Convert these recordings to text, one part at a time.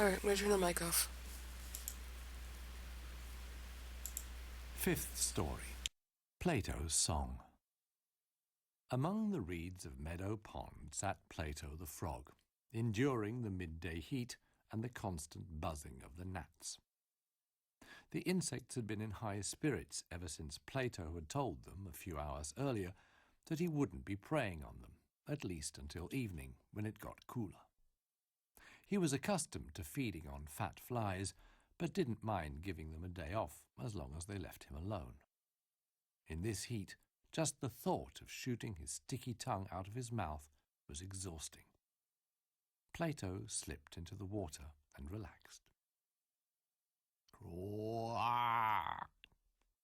Alright, I'm gonna turn the mic off. Fifth story, Plato's Song. Among the reeds of Meadow Pond sat Plato the frog, enduring the midday heat and the constant buzzing of the gnats. The insects had been in high spirits ever since Plato had told them a few hours earlier that he wouldn't be preying on them, at least until evening, when it got cooler. He was accustomed to feeding on fat flies, but didn't mind giving them a day off as long as they left him alone. In this heat, just the thought of shooting his sticky tongue out of his mouth was exhausting. Plato slipped into the water and relaxed. "Quack,"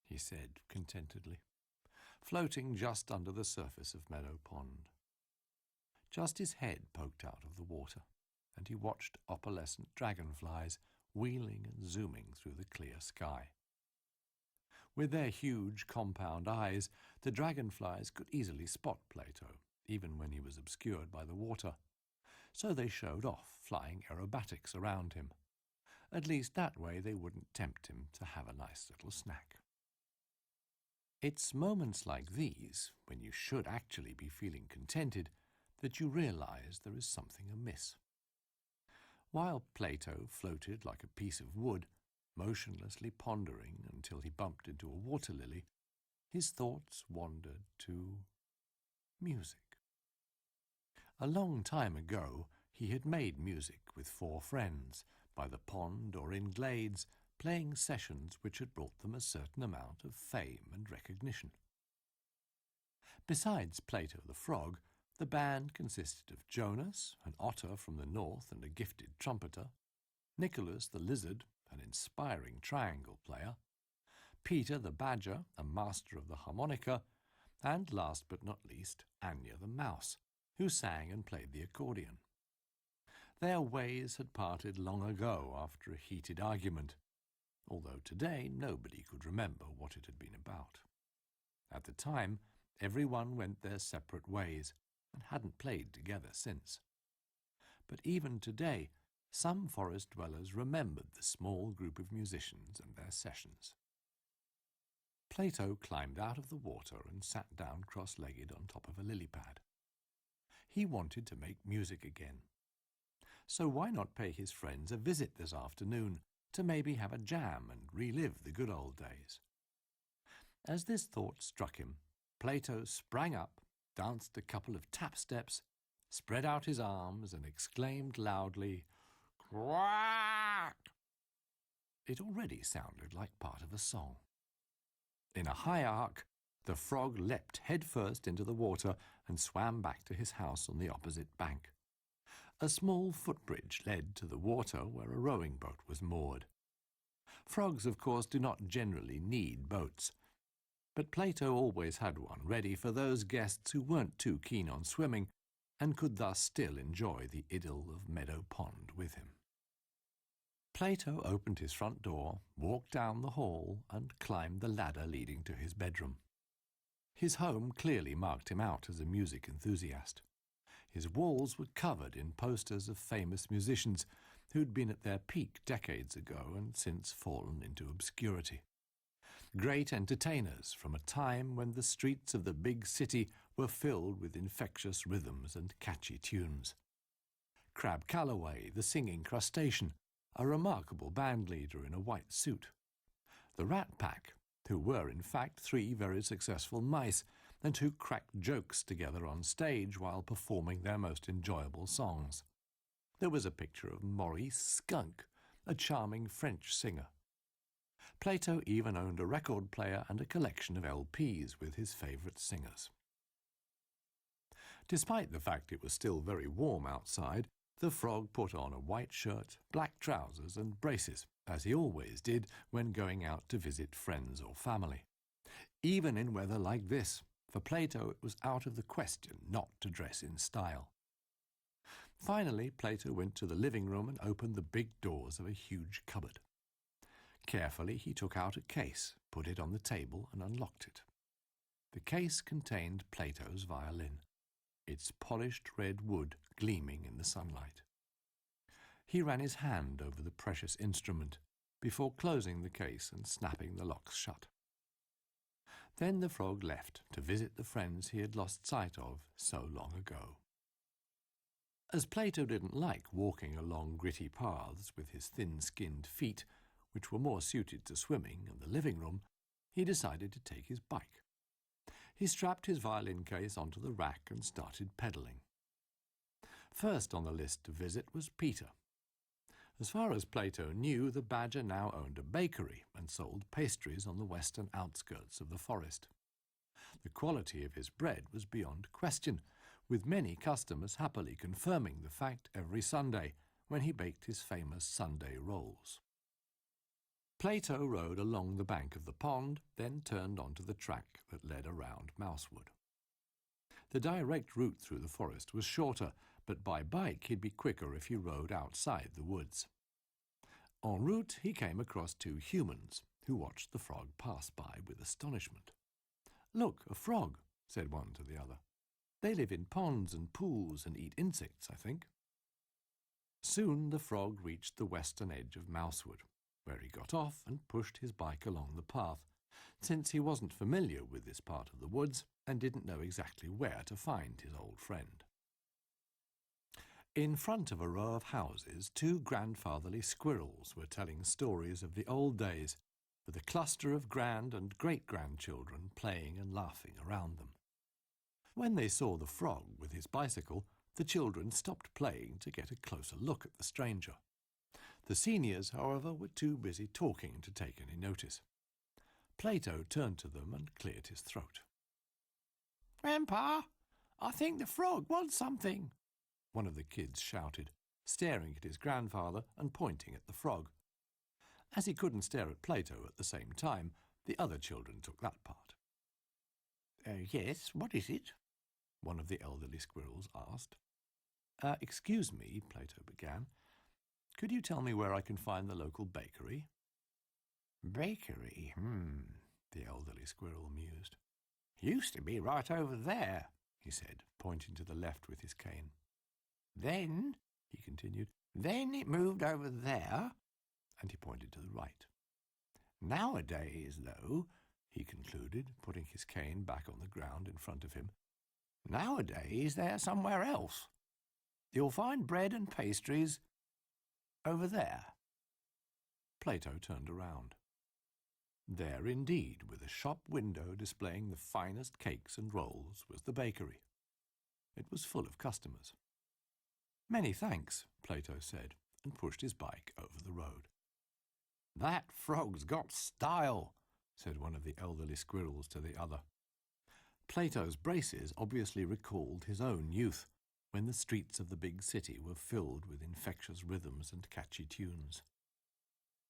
he said contentedly, floating just under the surface of Meadow Pond. Just his head poked out of the water, and he watched opalescent dragonflies wheeling and zooming through the clear sky. With their huge compound eyes, the dragonflies could easily spot Plato, even when he was obscured by the water, so they showed off, flying aerobatics around him. At least that way they wouldn't tempt him to have a nice little snack. It's moments like these, when you should actually be feeling contented, that you realize there is something amiss. While Plato floated like a piece of wood, motionlessly pondering until he bumped into a water lily, his thoughts wandered to music. A long time ago, he had made music with 4 friends, by the pond or in glades, playing sessions which had brought them a certain amount of fame and recognition. Besides Plato the frog, the band consisted of Jonas, an otter from the north and a gifted trumpeter, Nicholas the lizard, an inspiring triangle player, Peter the badger, a master of the harmonica, and last but not least, Anya the mouse, who sang and played the accordion. Their ways had parted long ago after a heated argument, although today nobody could remember what it had been about. At the time, everyone went their separate ways and hadn't played together since. But even today, some forest dwellers remembered the small group of musicians and their sessions. Plato climbed out of the water and sat down cross-legged on top of a lily pad. He wanted to make music again. So why not pay his friends a visit this afternoon to maybe have a jam and relive the good old days? As this thought struck him, Plato sprang up, danced a couple of tap steps, spread out his arms and exclaimed loudly, "Quack!" It already sounded like part of a song. In a high arc, the frog leapt headfirst into the water and swam back to his house on the opposite bank. A small footbridge led to the water where a rowing boat was moored. Frogs, of course, do not generally need boats, but Plato always had one ready for those guests who weren't too keen on swimming and could thus still enjoy the idyll of Meadow Pond with him. Plato opened his front door, walked down the hall, and climbed the ladder leading to his bedroom. His home clearly marked him out as a music enthusiast. His walls were covered in posters of famous musicians who'd been at their peak decades ago and since fallen into obscurity. Great entertainers from a time when the streets of the big city were filled with infectious rhythms and catchy tunes. Crab Calloway, the singing crustacean, a remarkable band leader in a white suit. The Rat Pack, who were in fact 3 very successful mice and who cracked jokes together on stage while performing their most enjoyable songs. There was a picture of Maurice Skunk, a charming French singer. Plato even owned a record player and a collection of LPs with his favourite singers. Despite the fact it was still very warm outside, the frog put on a white shirt, black trousers and braces, as he always did when going out to visit friends or family. Even in weather like this, for Plato it was out of the question not to dress in style. Finally, Plato went to the living room and opened the big doors of a huge cupboard. Carefully he took out a case, put it on the table and unlocked it. The case contained Plato's violin, its polished red wood gleaming in the sunlight. He ran his hand over the precious instrument before closing the case and snapping the locks shut. Then the frog left to visit the friends he had lost sight of so long ago. As Plato didn't like walking along gritty paths with his thin-skinned feet, which were more suited to swimming and the living room, he decided to take his bike. He strapped his violin case onto the rack and started pedalling. First on the list to visit was Peter. As far as Plato knew, the badger now owned a bakery and sold pastries on the western outskirts of the forest. The quality of his bread was beyond question, with many customers happily confirming the fact every Sunday when he baked his famous Sunday rolls. Plato rode along the bank of the pond, then turned onto the track that led around Mousewood. The direct route through the forest was shorter, but by bike he'd be quicker if he rode outside the woods. En route he came across two humans, who watched the frog pass by with astonishment. "Look, a frog," said one to the other. "They live in ponds and pools and eat insects, I think." Soon the frog reached the western edge of Mousewood, where he got off and pushed his bike along the path, since he wasn't familiar with this part of the woods and didn't know exactly where to find his old friend. In front of a row of houses, two grandfatherly squirrels were telling stories of the old days, with a cluster of grand and great-grandchildren playing and laughing around them. When they saw the frog with his bicycle, the children stopped playing to get a closer look at the stranger. The seniors, however, were too busy talking to take any notice. Plato turned to them and cleared his throat. "Grandpa, I think the frog wants something," one of the kids shouted, staring at his grandfather and pointing at the frog. As he couldn't stare at Plato at the same time, the other children took that part. "Yes, what is it?" one of the elderly squirrels asked. "Excuse me," Plato began. "Could you tell me where I can find the local bakery?" "Bakery, the elderly squirrel mused. "Used to be right over there," he said, pointing to the left with his cane. "Then," he continued, "then it moved over there," and he pointed to the right. "Nowadays, though," he concluded, putting his cane back on the ground in front of him, "nowadays they're somewhere else. You'll find bread and pastries over there." Plato turned around. There indeed, with a shop window displaying the finest cakes and rolls, was the bakery. It was full of customers. "Many thanks," Plato said, and pushed his bike over the road. "That frog's got style," said one of the elderly squirrels to the other. Plato's braces obviously recalled his own youth, when the streets of the big city were filled with infectious rhythms and catchy tunes.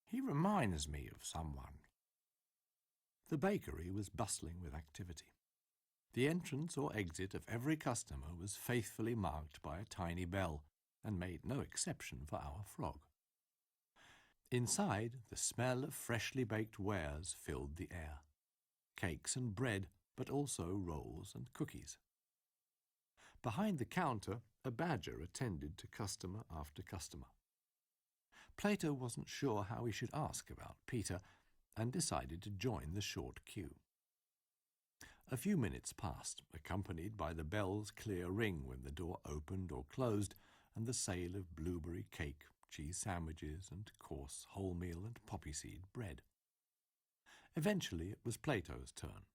"He reminds me of someone." The bakery was bustling with activity. The entrance or exit of every customer was faithfully marked by a tiny bell, and made no exception for our frog. Inside, the smell of freshly baked wares filled the air. Cakes and bread, but also rolls and cookies. Behind the counter, a badger attended to customer after customer. Plato wasn't sure how he should ask about Peter, and decided to join the short queue. A few minutes passed, accompanied by the bell's clear ring when the door opened or closed, and the sale of blueberry cake, cheese sandwiches, and coarse wholemeal and poppy seed bread. Eventually it was Plato's turn,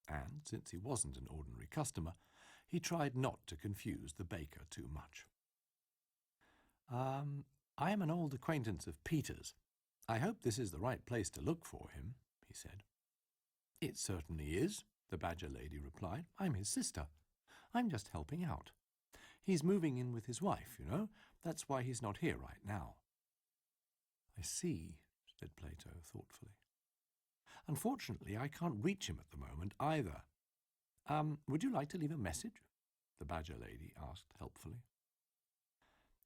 and, since he wasn't an ordinary customer, he tried not to confuse the baker too much. "I am an old acquaintance of Peter's. I hope this is the right place to look for him," he said. "It certainly is," the badger lady replied. "I'm his sister. I'm just helping out. He's moving in with his wife, you know. That's why he's not here right now." "I see," said Plato thoughtfully. "Unfortunately, I can't reach him at the moment either. Would you like to leave a message?" the badger lady asked helpfully.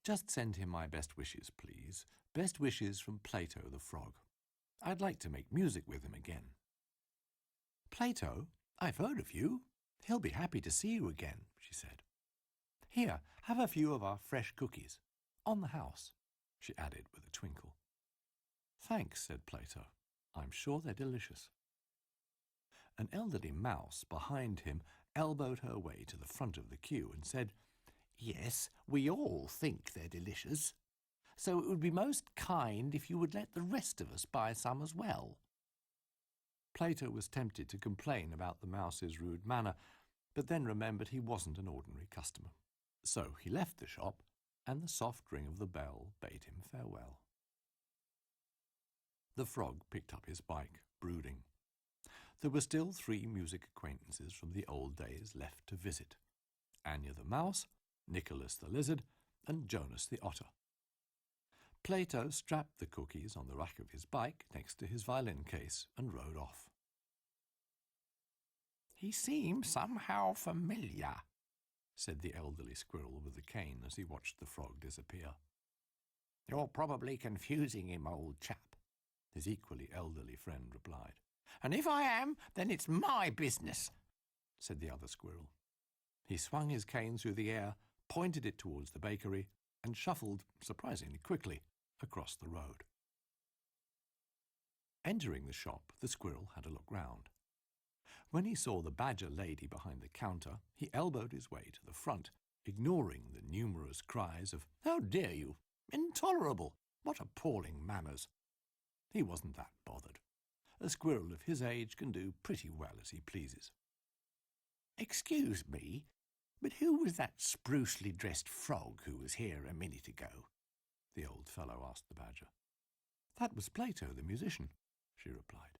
"Just send him my best wishes, please. Best wishes from Plato the frog. I'd like to make music with him again." "Plato, I've heard of you. He'll be happy to see you again," she said. "Here, have a few of our fresh cookies. On the house. she added with a twinkle. Thanks, said Plato. I'm sure they're delicious. An elderly mouse behind him elbowed her way to the front of the queue and said, Yes, we all think they're delicious, so it would be most kind if you would let the rest of us buy some as well. Plato was tempted to complain about the mouse's rude manner, but then remembered he wasn't an ordinary customer. So he left the shop, and the soft ring of the bell bade him farewell. The frog picked up his bike, brooding. There were still 3 music acquaintances from the old days left to visit: Anya the mouse, Nicholas the lizard, and Jonas the otter. Plato strapped the cookies on the rack of his bike next to his violin case and rode off. He seems somehow familiar, said the elderly squirrel with the cane as he watched the frog disappear. You're probably confusing him, old chap, his equally elderly friend replied. And if I am, then it's my business, said the other squirrel. He swung his cane through the air, pointed it towards the bakery, and shuffled, surprisingly quickly, across the road. Entering the shop, the squirrel had a look round. When he saw the badger lady behind the counter, he elbowed his way to the front, ignoring the numerous cries of, How dare you! Intolerable! What appalling manners! He wasn't that bothered. A squirrel of his age can do pretty well as he pleases. Excuse me, but who was that sprucely dressed frog who was here a minute ago? The old fellow asked the badger. That was Plato, the musician, she replied.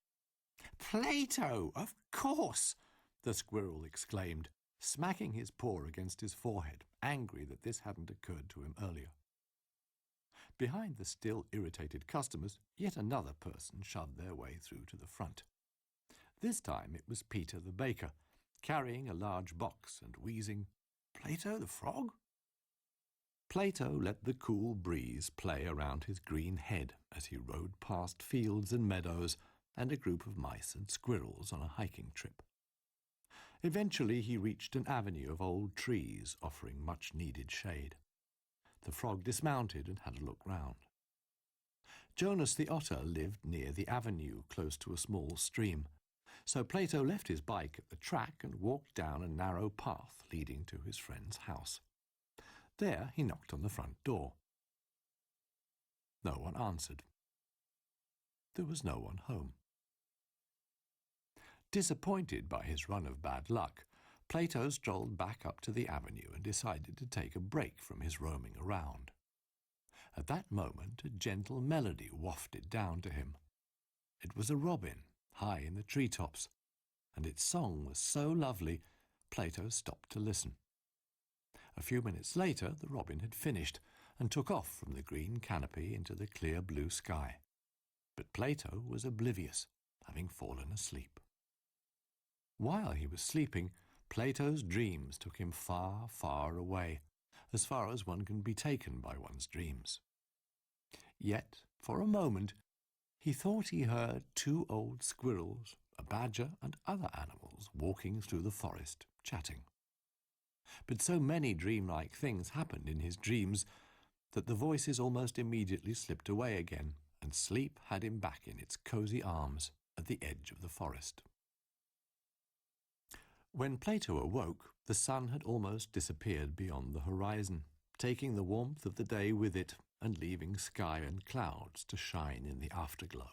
Plato, of course, the squirrel exclaimed, smacking his paw against his forehead, angry that this hadn't occurred to him earlier. Behind the still irritated customers, yet another person shoved their way through to the front. This time it was Peter the baker, carrying a large box and wheezing, Plato the frog? Plato let the cool breeze play around his green head as he rode past fields and meadows and a group of mice and squirrels on a hiking trip. Eventually he reached an avenue of old trees offering much-needed shade. The frog dismounted and had a look round. Jonas the otter lived near the avenue, close to a small stream, so Plato left his bike at the track and walked down a narrow path leading to his friend's house. There he knocked on the front door. No one answered. There was no one home. Disappointed by his run of bad luck, Plato strolled back up to the avenue and decided to take a break from his roaming around. At that moment, a gentle melody wafted down to him. It was a robin, high in the treetops, and its song was so lovely, Plato stopped to listen. A few minutes later, the robin had finished and took off from the green canopy into the clear blue sky. But Plato was oblivious, having fallen asleep. While he was sleeping, Plato's dreams took him far, far away, as far as one can be taken by one's dreams. Yet, for a moment, he thought he heard 2 old squirrels, a badger, and other animals walking through the forest, chatting. But so many dreamlike things happened in his dreams that the voices almost immediately slipped away again, and sleep had him back in its cosy arms at the edge of the forest. When Plato awoke, the sun had almost disappeared beyond the horizon, taking the warmth of the day with it and leaving sky and clouds to shine in the afterglow.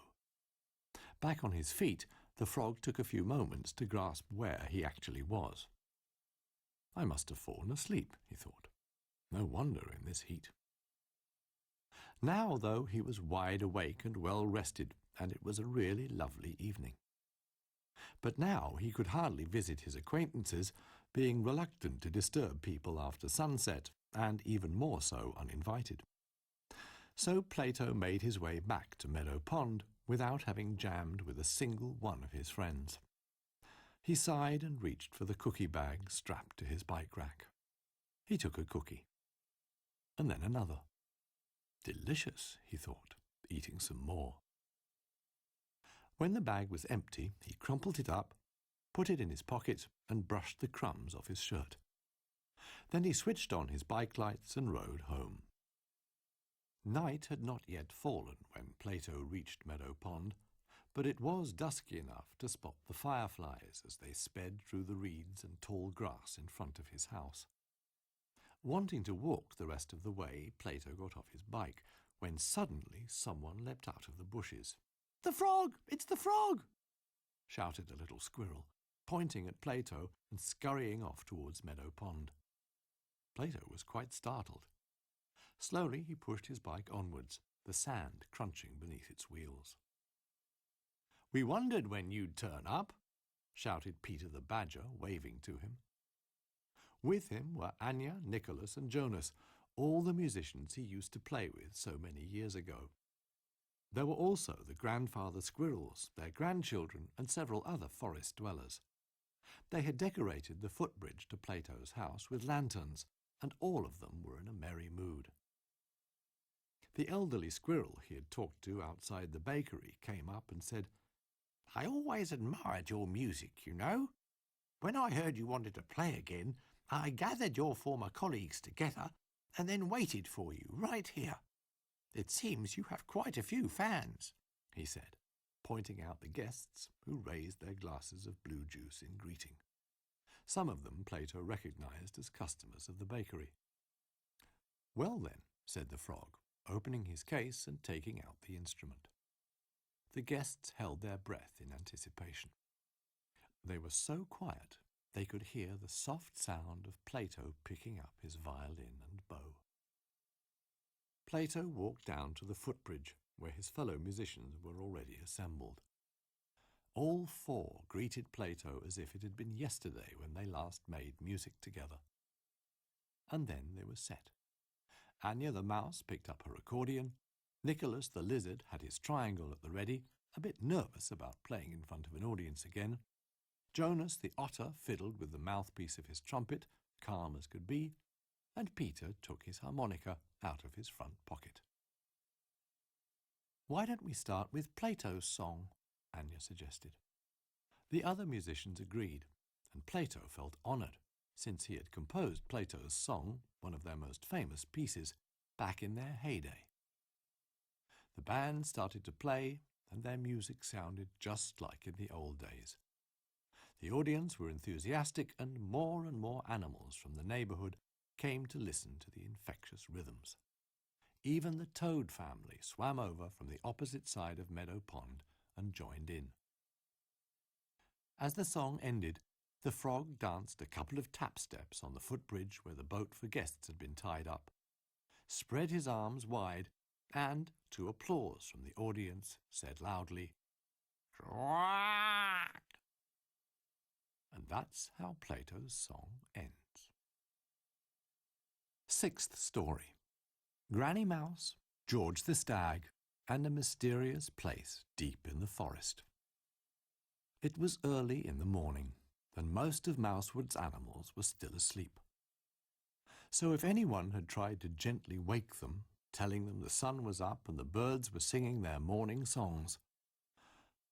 Back on his feet, the frog took a few moments to grasp where he actually was. I must have fallen asleep, he thought. No wonder in this heat. Now, though, he was wide awake and well rested, and it was a really lovely evening. But now he could hardly visit his acquaintances, being reluctant to disturb people after sunset, and even more so uninvited. So Plato made his way back to Meadow Pond without having jammed with a single one of his friends. He sighed and reached for the cookie bag strapped to his bike rack. He took a cookie, and then another. Delicious, he thought, eating some more. When the bag was empty, he crumpled it up, put it in his pocket, and brushed the crumbs off his shirt. Then he switched on his bike lights and rode home. Night had not yet fallen when Plato reached Meadow Pond, but it was dusky enough to spot the fireflies as they sped through the reeds and tall grass in front of his house. Wanting to walk the rest of the way, Plato got off his bike, when suddenly someone leapt out of the bushes. "The frog! It's the frog!" shouted a little squirrel, pointing at Plato and scurrying off towards Meadow Pond. Plato was quite startled. Slowly he pushed his bike onwards, the sand crunching beneath its wheels. "We wondered when you'd turn up," shouted Peter the Badger, waving to him. With him were Anya, Nicholas and Jonas, all the musicians he used to play with so many years ago. There were also the grandfather squirrels, their grandchildren, and several other forest dwellers. They had decorated the footbridge to Plato's house with lanterns, and all of them were in a merry mood. The elderly squirrel he had talked to outside the bakery came up and said, "I always admired your music, you know. When I heard you wanted to play again, I gathered your former colleagues together and then waited for you right here. It seems you have quite a few fans," he said, pointing out the guests who raised their glasses of blue juice in greeting. Some of them Plato recognized as customers of the bakery. "Well then," said the frog, opening his case and taking out the instrument. The guests held their breath in anticipation. They were so quiet they could hear the soft sound of Plato picking up his violin and bow. Plato walked down to the footbridge, where his fellow musicians were already assembled. All four greeted Plato as if it had been yesterday when they last made music together. And then they were set. Anya the mouse picked up her accordion. Nicholas the lizard had his triangle at the ready, a bit nervous about playing in front of an audience again. Jonas the otter fiddled with the mouthpiece of his trumpet, calm as could be, and Peter took his harmonica out of his front pocket. "Why don't we start with Plato's song?" Anya suggested. The other musicians agreed, and Plato felt honoured, since he had composed Plato's song, one of their most famous pieces, back in their heyday. The band started to play, and their music sounded just like in the old days. The audience were enthusiastic, and more animals from the neighbourhood came to listen to the infectious rhythms. Even the toad family swam over from the opposite side of Meadow Pond and joined in. As the song ended, the frog danced a couple of tap steps on the footbridge where the boat for guests had been tied up, spread his arms wide, and, to applause from the audience, said loudly, "Quack!" And that's how Plato's song ends. Sixth story. Granny Mouse, George the Stag, and a mysterious place deep in the forest. It was early in the morning, and most of Mousewood's animals were still asleep. So if anyone had tried to gently wake them, telling them the sun was up and the birds were singing their morning songs,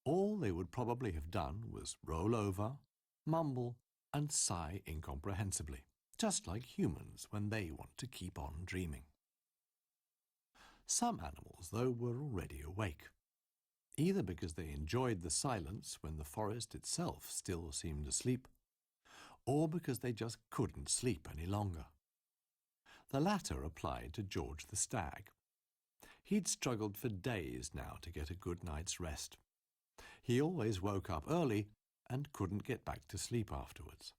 all they would probably have done was roll over, mumble, and sigh incomprehensibly, just like humans when they want to keep on dreaming. Some animals, though, were already awake, either because they enjoyed the silence when the forest itself still seemed asleep, or because they just couldn't sleep any longer. The latter applied to George the Stag. He'd struggled for days now to get a good night's rest. He always woke up early and couldn't get back to sleep afterwards.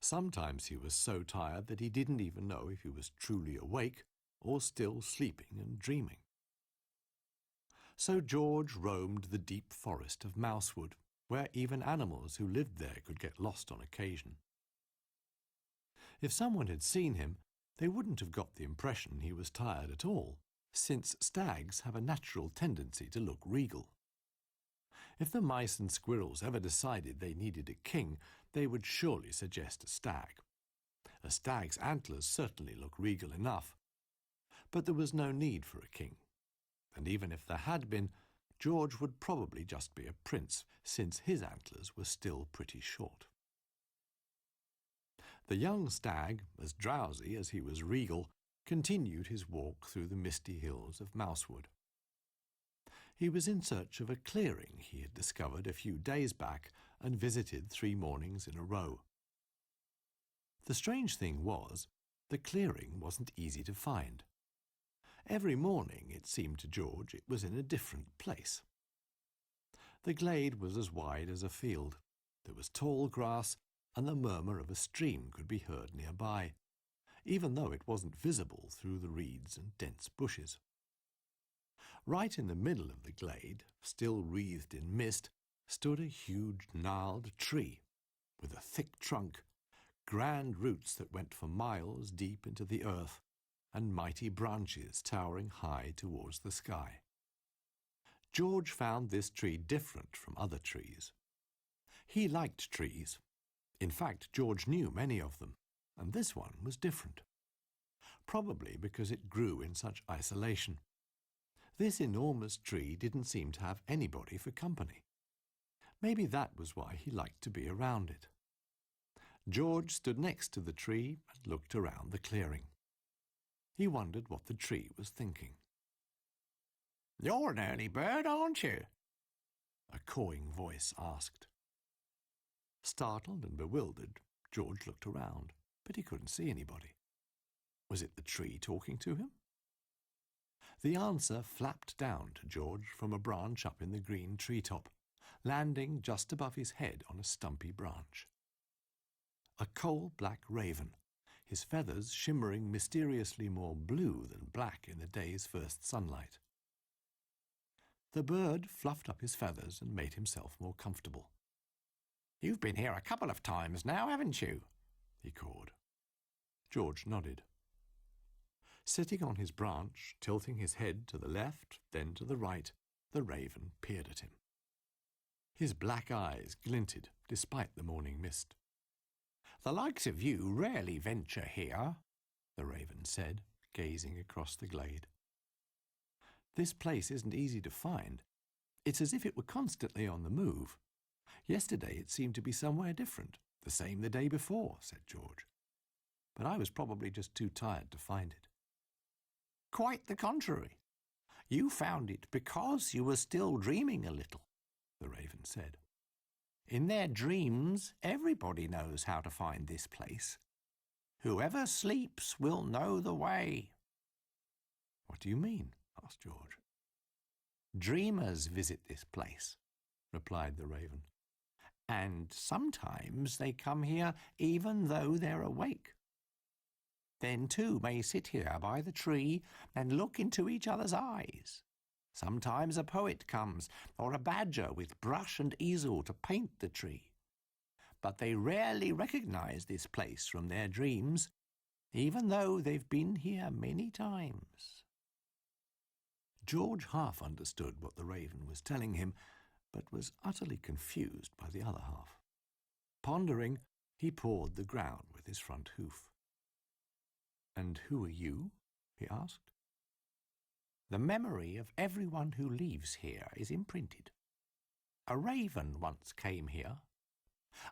Sometimes he was so tired that he didn't even know if he was truly awake or still sleeping and dreaming. So George roamed the deep forest of Mousewood, where even animals who lived there could get lost on occasion. If someone had seen him, they wouldn't have got the impression he was tired at all, since stags have a natural tendency to look regal. If the mice and squirrels ever decided they needed a king, they would surely suggest a stag. A stag's antlers certainly look regal enough. But there was no need for a king. And even if there had been, George would probably just be a prince, since his antlers were still pretty short. The young stag, as drowsy as he was regal, continued his walk through the misty hills of Mousewood. He was in search of a clearing he had discovered a few days back and visited 3 mornings in a row. The strange thing was, the clearing wasn't easy to find. Every morning, it seemed to George, it was in a different place. The glade was as wide as a field. There was tall grass, and the murmur of a stream could be heard nearby, even though it wasn't visible through the reeds and dense bushes. Right in the middle of the glade, still wreathed in mist, stood a huge gnarled tree, with a thick trunk, grand roots that went for miles deep into the earth, and mighty branches towering high towards the sky. George found this tree different from other trees. He liked trees. In fact, George knew many of them, and this one was different. Probably because it grew in such isolation. This enormous tree didn't seem to have anybody for company. Maybe that was why he liked to be around it. George stood next to the tree and looked around the clearing. He wondered what the tree was thinking. "You're an early bird, aren't you?" a cawing voice asked. Startled and bewildered, George looked around, but he couldn't see anybody. Was it the tree talking to him? The answer flapped down to George from a branch up in the green treetop, landing just above his head on a stumpy branch. A coal-black raven, his feathers shimmering mysteriously more blue than black in the day's first sunlight. The bird fluffed up his feathers and made himself more comfortable. "You've been here a couple of times now, haven't you?" he cawed. George nodded. Sitting on his branch, tilting his head to the left, then to the right, the raven peered at him. His black eyes glinted despite the morning mist. "The likes of you rarely venture here," the raven said, gazing across the glade. "This place isn't easy to find. It's as if it were constantly on the move. Yesterday it seemed to be somewhere different, the same the day before," said George. "But I was probably just too tired to find it." "Quite the contrary. You found it because you were still dreaming a little," the raven said. "In their dreams, everybody knows how to find this place. Whoever sleeps will know the way." "What do you mean?" asked George. "Dreamers visit this place," replied the raven. "And sometimes they come here even though they're awake. Then two may sit here by the tree and look into each other's eyes. Sometimes a poet comes, or a badger with brush and easel to paint the tree. But they rarely recognize this place from their dreams, even though they've been here many times." George half understood what the raven was telling him, but was utterly confused by the other half. Pondering, he pawed the ground with his front hoof. "And who are you?" he asked. "The memory of everyone who leaves here is imprinted. A raven once came here.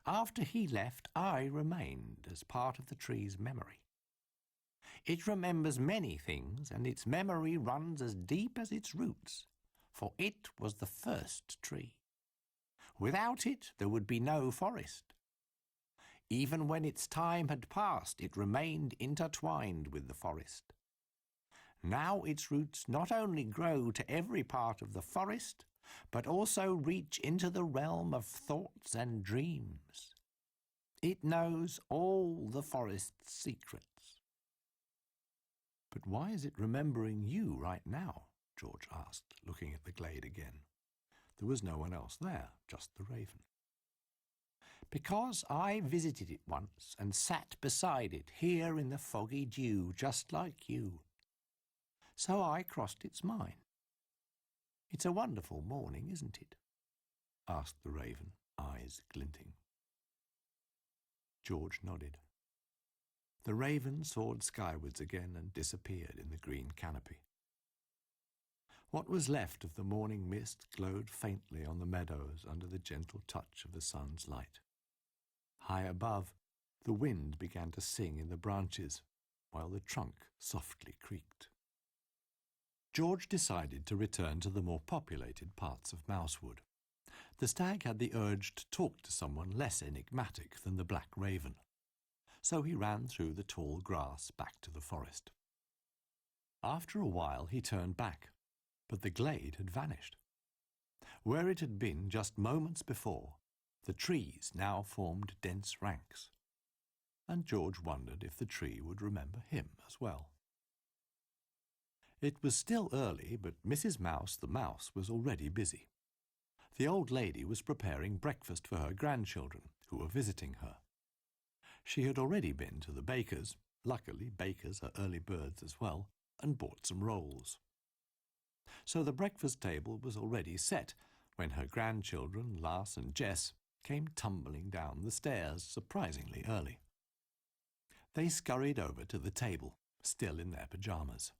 After he left, I remained as part of the tree's memory. It remembers many things, and its memory runs as deep as its roots, for it was the first tree. Without it, there would be no forest. Even when its time had passed, it remained intertwined with the forest. Now its roots not only grow to every part of the forest, but also reach into the realm of thoughts and dreams. It knows all the forest's secrets." "But why is it remembering you right now?" George asked, looking at the glade again. There was no one else there, just the raven. "Because I visited it once and sat beside it here in the foggy dew, just like you. So I crossed its mind. It's a wonderful morning, isn't it?" asked the raven, eyes glinting. George nodded. The raven soared skywards again and disappeared in the green canopy. What was left of the morning mist glowed faintly on the meadows under the gentle touch of the sun's light. High above, the wind began to sing in the branches, while the trunk softly creaked. George decided to return to the more populated parts of Mousewood. The stag had the urge to talk to someone less enigmatic than the black raven, so he ran through the tall grass back to the forest. After a while he turned back, but the glade had vanished. Where it had been just moments before, the trees now formed dense ranks, and George wondered if the tree would remember him as well. It was still early, but Mrs. Mouse the mouse was already busy. The old lady was preparing breakfast for her grandchildren, who were visiting her. She had already been to the baker's, luckily bakers are early birds as well, and bought some rolls. So the breakfast table was already set when her grandchildren, Lars and Jess, came tumbling down the stairs surprisingly early. They scurried over to the table, still in their pyjamas.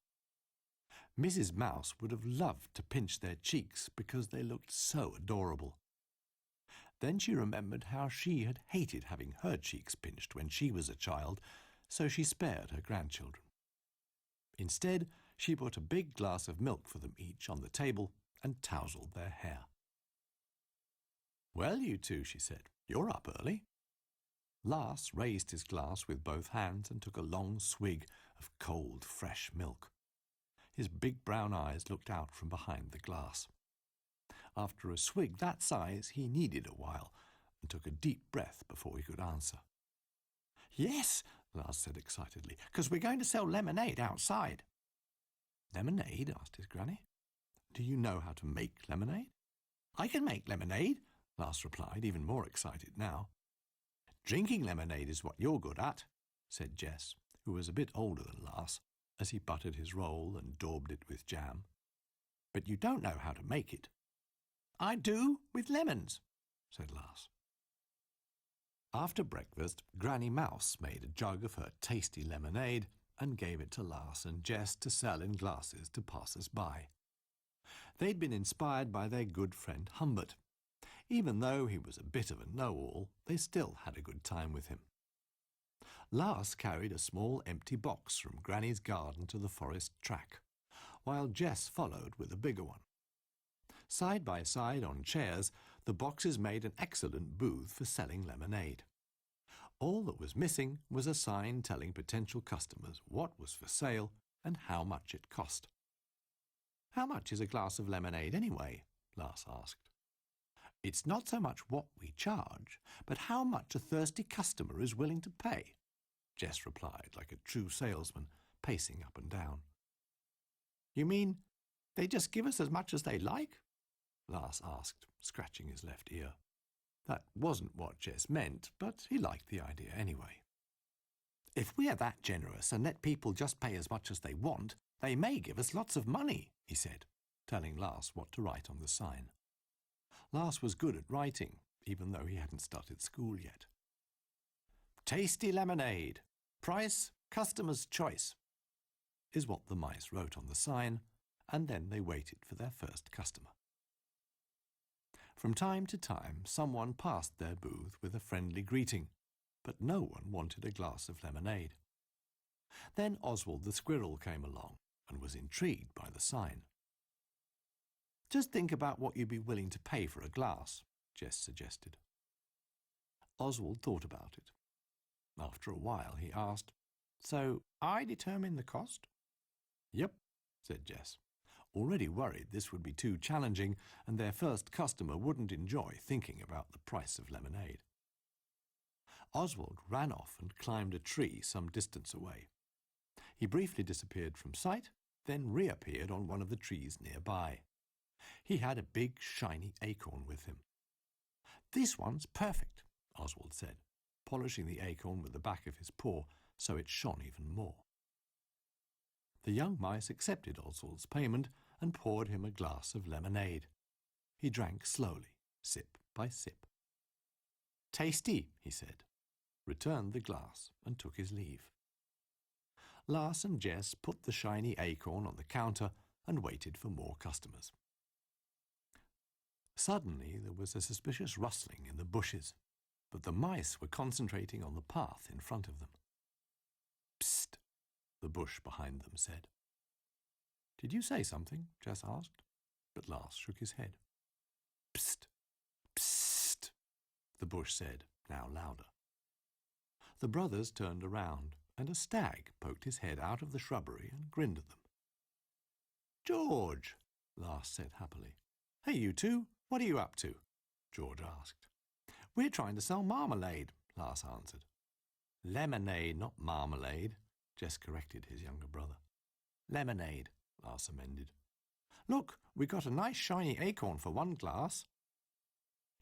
Mrs. Mouse would have loved to pinch their cheeks because they looked so adorable. Then she remembered how she had hated having her cheeks pinched when she was a child, so she spared her grandchildren. Instead, she put a big glass of milk for them each on the table and tousled their hair. "Well, you two," she said, "you're up early." Lars raised his glass with both hands and took a long swig of cold, fresh milk. His big brown eyes looked out from behind the glass. After a swig that size, he needed a while and took a deep breath before he could answer. "Yes," Lars said excitedly, "'cause we're going to sell lemonade outside." "Lemonade?" asked his granny. "Do you know how to make lemonade?" "I can make lemonade," Lars replied, even more excited now. "Drinking lemonade is what you're good at," said Jess, who was a bit older than Lars, as he buttered his roll and daubed it with jam. "But you don't know how to make it." "I do, with lemons," said Lars. After breakfast, Granny Mouse made a jug of her tasty lemonade and gave it to Lars and Jess to sell in glasses to passers-by. They'd been inspired by their good friend Humbert. Even though he was a bit of a know-all, they still had a good time with him. Lars carried a small empty box from Granny's garden to the forest track, while Jess followed with a bigger one. Side by side on chairs, the boxes made an excellent booth for selling lemonade. All that was missing was a sign telling potential customers what was for sale and how much it cost. "How much is a glass of lemonade anyway?" Lars asked. "It's not so much what we charge, but how much a thirsty customer is willing to pay," Jess replied, like a true salesman, pacing up and down. "You mean they just give us as much as they like?" Lars asked, scratching his left ear. That wasn't what Jess meant, but he liked the idea anyway. "If we are that generous and let people just pay as much as they want, they may give us lots of money," he said, telling Lars what to write on the sign. Lars was good at writing, even though he hadn't started school yet. "Tasty lemonade. Price, customer's choice," is what the mice wrote on the sign, and then they waited for their first customer. From time to time, someone passed their booth with a friendly greeting, but no one wanted a glass of lemonade. Then Oswald the squirrel came along and was intrigued by the sign. "Just think about what you'd be willing to pay for a glass," Jess suggested. Oswald thought about it. After a while, he asked, "So I determine the cost?" "Yep," said Jess, already worried this would be too challenging and their first customer wouldn't enjoy thinking about the price of lemonade. Oswald ran off and climbed a tree some distance away. He briefly disappeared from sight, then reappeared on one of the trees nearby. He had a big, shiny acorn with him. "This one's perfect," Oswald said, polishing the acorn with the back of his paw so it shone even more. The young mice accepted Oswald's payment and poured him a glass of lemonade. He drank slowly, sip by sip. "Tasty," he said, returned the glass and took his leave. Lars and Jess put the shiny acorn on the counter and waited for more customers. Suddenly there was a suspicious rustling in the bushes, but the mice were concentrating on the path in front of them. "Psst," the bush behind them said. Did you say something? Jess asked, but Lars shook his head. Psst, psst, the bush said, now louder. The brothers turned around, and a stag poked his head out of the shrubbery and grinned at them. George, Lars said happily. Hey, you two, what are you up to? George asked. We're trying to sell marmalade, Lars answered. Lemonade, not marmalade, Jess corrected his younger brother. Lemonade, Lars amended. Look, we got a nice shiny acorn for one glass.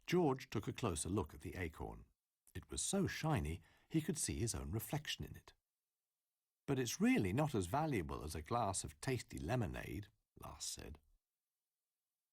George took a closer look at the acorn. It was so shiny he could see his own reflection in it. But it's really not as valuable as a glass of tasty lemonade, Lars said.